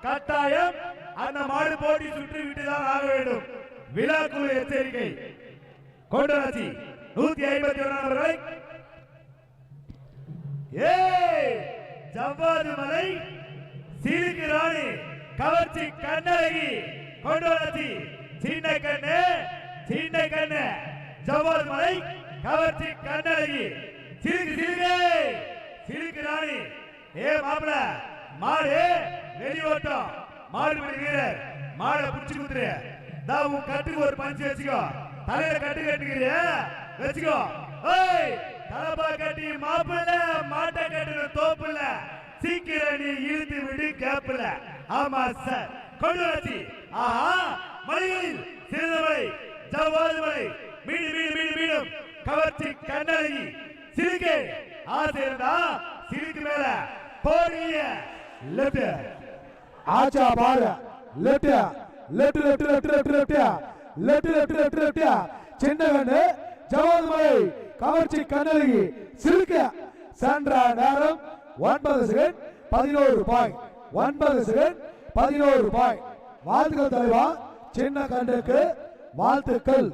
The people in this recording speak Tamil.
கட்டாயம் அந்த மாடு போட்டி சுற்றி விட்டுதான் ஆக வேண்டும். விழாக்குழு எச்சரிக்கை. கொண்டராட்சி 151 நபர்களை ஜவ்வாது மலை சிலுக்கு ராணி கவர்ச்சி கண்ணழகி கொண்டராட்சி சின்ன கண்ணு ஜவ்வாது மலை கவர்ச்சி கண்ணழகி சிலுக்கு ராணி. மாப்பிள மாடு வெளியோட்டம் மாடு வீரர் மாடை புடிச்சு குத்துரு. உன் கட்டுக்கு ஒரு பஞ்சு வச்சுக்கோ. தலையில கட்டு கட்டுக்கிறிய வச்சுக்கோ. தலப்பா கட்டி மாப்பிள்ள மாட்டை கட்டுற தோப்புல சீக்கிரம் நீ இழுத்து விடு கேப்புல. ஆமா சார். கொண்டராட்சி ஆஹா மலைகளில் சிறுமலை ஜவ்வாது மலை மீண்டும் கவர்ச்சி கண்ணழகி சிலுக்கு. ஆசை இருந்தா சிலுக்கு மேல போறிய லெப்ட் ஆச்சா பாரு லெப்ட் சின்ன கண்ணு ஜவ்வாது மலை கவர்ச்சி கண்ணழகி சிலுக்கு. சென்ற நேரம் 9 செகண்ட் 11 பாயிண்ட் 9 செகண்ட் 11 பாயிண்ட். வாழ்த்துக்கள் தலைவா. சின்ன கண்ணுக்கு வாழ்த்துக்கள்.